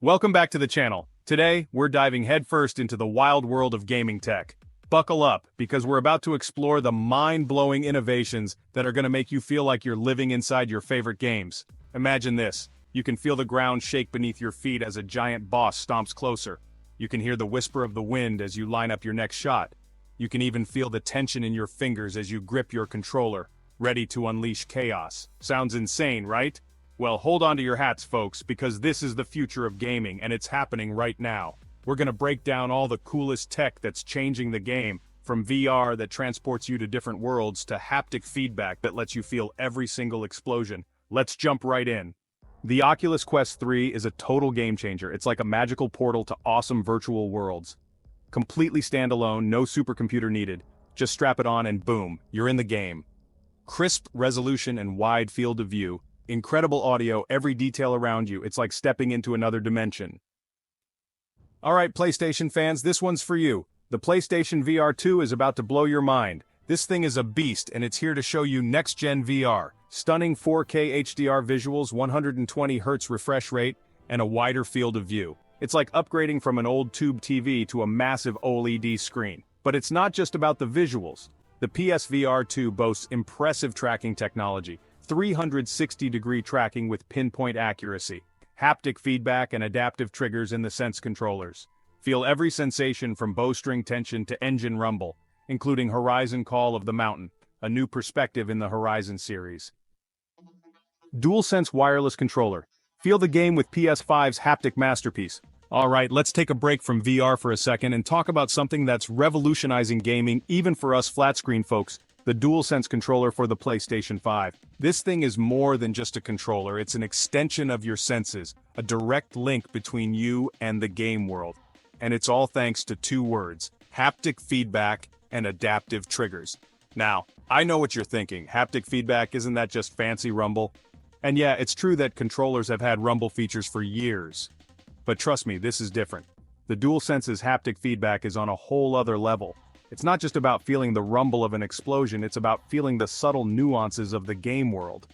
Welcome back to the channel. Today, we're diving headfirst into the wild world of gaming tech. Buckle up, because we're about to explore the mind-blowing innovations that are going to make you feel like you're living inside your favorite games. Imagine this. You can feel the ground shake beneath your feet as a giant boss stomps closer. You can hear the whisper of the wind as you line up your next shot. You can even feel the tension in your fingers as you grip your controller, ready to unleash chaos. Sounds insane, right? Well, hold on to your hats, folks, because this is the future of gaming, and it's happening right now. We're gonna break down all the coolest tech that's changing the game, from VR that transports you to different worlds to haptic feedback that lets you feel every single explosion. Let's jump right in. The Oculus Quest 3 is a total game changer. It's like a magical portal to awesome virtual worlds. Completely standalone, no supercomputer needed. Just strap it on and boom, you're in the game. Crisp resolution and wide field of view. Incredible audio, every detail around you. It's like stepping into another dimension. Alright, PlayStation fans, this one's for you. The PlayStation VR 2 is about to blow your mind. This thing is a beast, and it's here to show you next-gen VR. Stunning 4K HDR visuals, 120Hz refresh rate, and a wider field of view. It's like upgrading from an old tube TV to a massive OLED screen. But it's not just about the visuals. The PSVR 2 boasts impressive tracking technology. 360-degree tracking with pinpoint accuracy, haptic feedback and adaptive triggers in the Sense controllers. Feel every sensation from bowstring tension to engine rumble, including Horizon Call of the Mountain, a new perspective in the Horizon series. DualSense wireless controller. Feel the game with PS5's haptic masterpiece. Alright, let's take a break from VR for a second and talk about something that's revolutionizing gaming even for us flat-screen folks. The DualSense controller for the PlayStation 5. This thing is more than just a controller, it's an extension of your senses, a direct link between you and the game world. And it's all thanks to two words: haptic feedback and adaptive triggers. Now, I know what you're thinking, haptic feedback, isn't that just fancy rumble? And yeah, it's true that controllers have had rumble features for years. But trust me, this is different. The DualSense's haptic feedback is on a whole other level. It's not just about feeling the rumble of an explosion, it's about feeling the subtle nuances of the game world.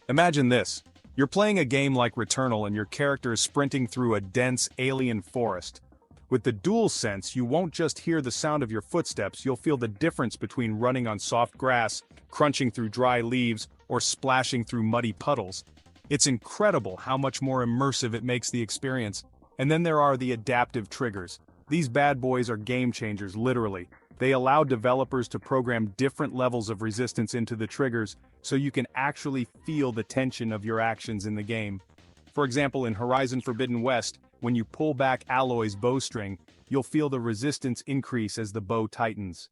Imagine this. You're playing a game like Returnal and your character is sprinting through a dense alien forest. With the DualSense, you won't just hear the sound of your footsteps, you'll feel the difference between running on soft grass, crunching through dry leaves, or splashing through muddy puddles. It's incredible how much more immersive it makes the experience. And then there are the adaptive triggers. These bad boys are game changers, literally. They allow developers to program different levels of resistance into the triggers so you can actually feel the tension of your actions in the game. For example, in Horizon Forbidden West, when you pull back Aloy's bowstring, you'll feel the resistance increase as the bow tightens.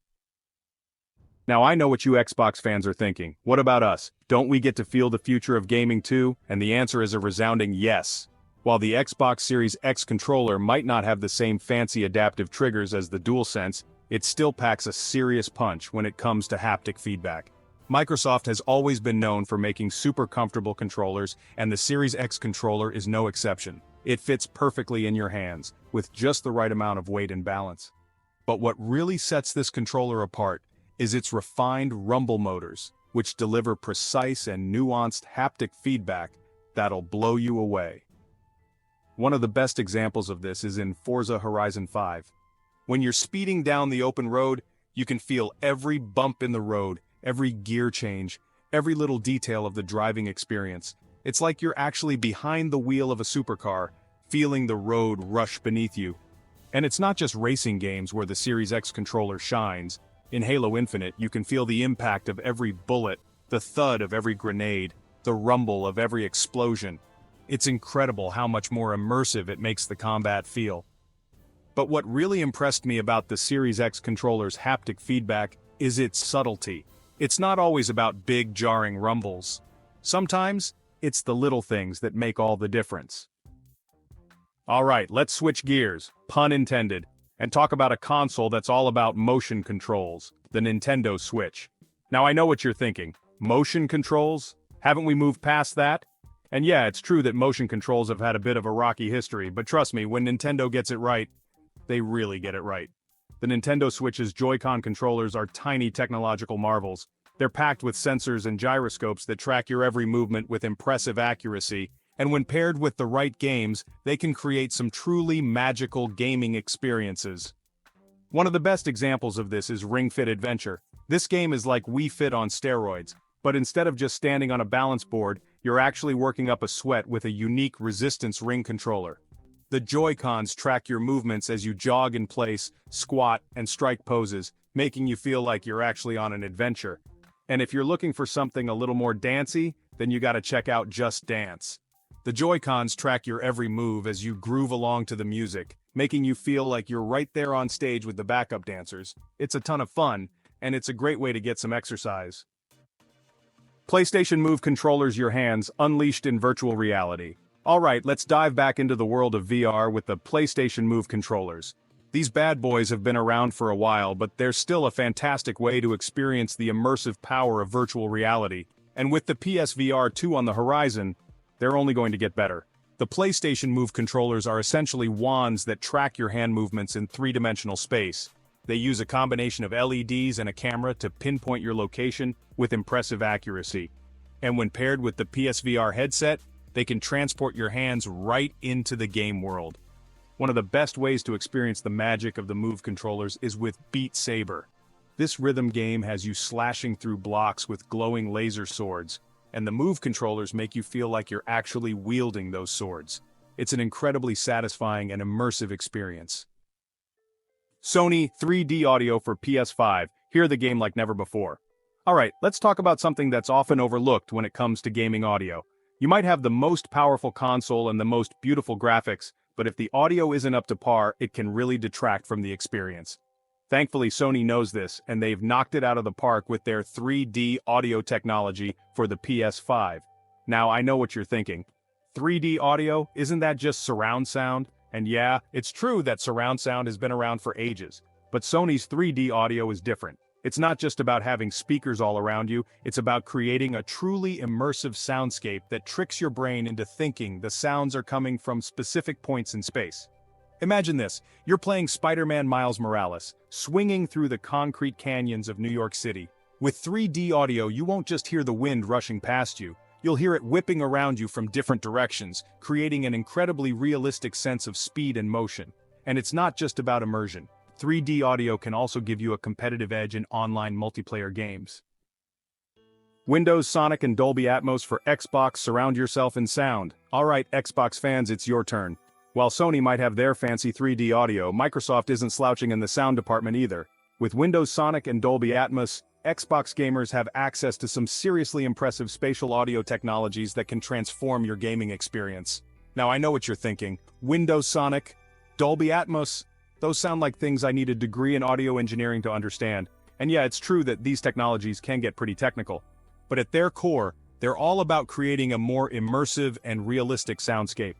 Now I know what you Xbox fans are thinking. What about us? Don't we get to feel the future of gaming too? And the answer is a resounding yes. While the Xbox Series X controller might not have the same fancy adaptive triggers as the DualSense, it still packs a serious punch when it comes to haptic feedback. Microsoft has always been known for making super comfortable controllers, and the Series X controller is no exception. It fits perfectly in your hands, with just the right amount of weight and balance. But what really sets this controller apart is its refined rumble motors, which deliver precise and nuanced haptic feedback that'll blow you away. One of the best examples of this is in Forza Horizon 5. When you're speeding down the open road, you can feel every bump in the road, every gear change, every little detail of the driving experience. It's like you're actually behind the wheel of a supercar, feeling the road rush beneath you. And it's not just racing games where the Series X controller shines. In Halo Infinite, you can feel the impact of every bullet, the thud of every grenade, the rumble of every explosion. It's incredible how much more immersive it makes the combat feel. But what really impressed me about the Series X controller's haptic feedback is its subtlety. It's not always about big, jarring rumbles. Sometimes, it's the little things that make all the difference. Alright, let's switch gears, pun intended, and talk about a console that's all about motion controls, the Nintendo Switch. Now I know what you're thinking. Motion controls? Haven't we moved past that? And yeah, it's true that motion controls have had a bit of a rocky history, but trust me, when Nintendo gets it right, they really get it right. The Nintendo Switch's Joy-Con controllers are tiny technological marvels. They're packed with sensors and gyroscopes that track your every movement with impressive accuracy, And when paired with the right games, they can create some truly magical gaming experiences. One of the best examples of this is Ring Fit Adventure. This game is like Wii Fit on steroids, but instead of just standing on a balance board, you're actually working up a sweat with a unique resistance ring controller. The Joy-Cons track your movements as you jog in place, squat, and strike poses, making you feel like you're actually on an adventure. And if you're looking for something a little more dancey, then you gotta check out Just Dance. The Joy-Cons track your every move as you groove along to the music, making you feel like you're right there on stage with the backup dancers. It's a ton of fun, and it's a great way to get some exercise. PlayStation Move controllers your hands, unleashed in virtual reality. Alright, let's dive back into the world of VR with the PlayStation Move controllers. These bad boys have been around for a while, but they're still a fantastic way to experience the immersive power of virtual reality. And with the PSVR 2 on the horizon, they're only going to get better. The PlayStation Move controllers are essentially wands that track your hand movements in three-dimensional space. They use a combination of LEDs and a camera to pinpoint your location with impressive accuracy. And when paired with the PSVR headset, they can transport your hands right into the game world. One of the best ways to experience the magic of the Move controllers is with Beat Saber. This rhythm game has you slashing through blocks with glowing laser swords, and the Move controllers make you feel like you're actually wielding those swords. It's an incredibly satisfying and immersive experience. Sony 3D audio for PS5. Hear the game like never before. Alright, let's talk about something that's often overlooked when it comes to gaming audio. You might have the most powerful console and the most beautiful graphics, but if the audio isn't up to par, it can really detract from the experience. Thankfully, Sony knows this, and they've knocked it out of the park with their 3D audio technology for the PS5. Now, I know what you're thinking. 3D audio, isn't that just surround sound? And yeah, it's true that surround sound has been around for ages, but Sony's 3D audio is different. It's not just about having speakers all around you, it's about creating a truly immersive soundscape that tricks your brain into thinking the sounds are coming from specific points in space. Imagine this, you're playing Spider-Man Miles Morales, swinging through the concrete canyons of New York City. With 3D audio, you won't just hear the wind rushing past you, you'll hear it whipping around you from different directions, creating an incredibly realistic sense of speed and motion. And it's not just about immersion. 3D audio can also give you a competitive edge in online multiplayer games. Windows Sonic and Dolby Atmos for Xbox. Surround yourself in sound. Alright, Xbox fans, it's your turn. While Sony might have their fancy 3D audio, Microsoft isn't slouching in the sound department either. With Windows Sonic and Dolby Atmos, Xbox gamers have access to some seriously impressive spatial audio technologies that can transform your gaming experience. Now I know what you're thinking. Windows Sonic, Dolby Atmos, those sound like things I need a degree in audio engineering to understand. And yeah, it's true that these technologies can get pretty technical. But at their core, they're all about creating a more immersive and realistic soundscape.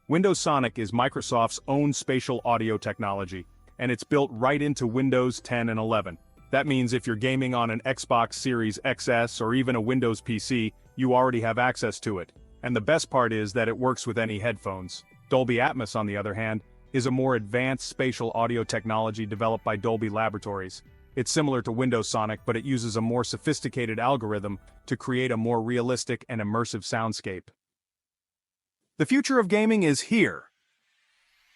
Windows Sonic is Microsoft's own spatial audio technology, and it's built right into Windows 10 and 11. That means if you're gaming on an Xbox Series XS or even a Windows PC, you already have access to it. And the best part is that it works with any headphones. Dolby Atmos, on the other hand, is a more advanced spatial audio technology developed by Dolby Laboratories. It's similar to Windows Sonic, but it uses a more sophisticated algorithm to create a more realistic and immersive soundscape. The future of gaming is here.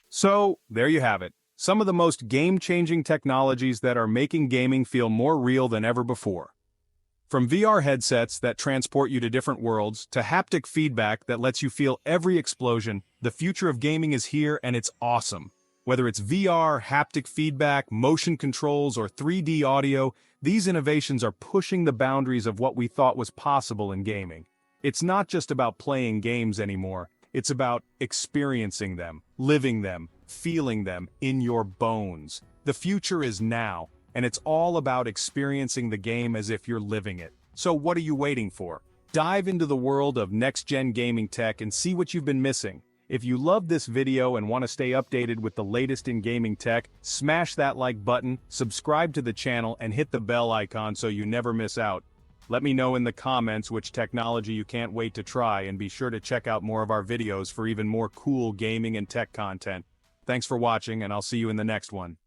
So, there you have it. Some of the most game-changing technologies that are making gaming feel more real than ever before. From VR headsets that transport you to different worlds, to haptic feedback that lets you feel every explosion, the future of gaming is here and it's awesome. Whether it's VR, haptic feedback, motion controls, or 3D audio, these innovations are pushing the boundaries of what we thought was possible in gaming. It's not just about playing games anymore, it's about experiencing them, living them, feeling them in your bones. The future is now, and it's all about experiencing the game as if you're living it. So what are you waiting for? Dive into the world of next-gen gaming tech and see what you've been missing. If you loved this video and want to stay updated with the latest in gaming tech, smash that like button, subscribe to the channel, and hit the bell icon so you never miss out. Let me know in the comments which technology you can't wait to try, and be sure to check out more of our videos for even more cool gaming and tech content. Thanks for watching, and I'll see you in the next one.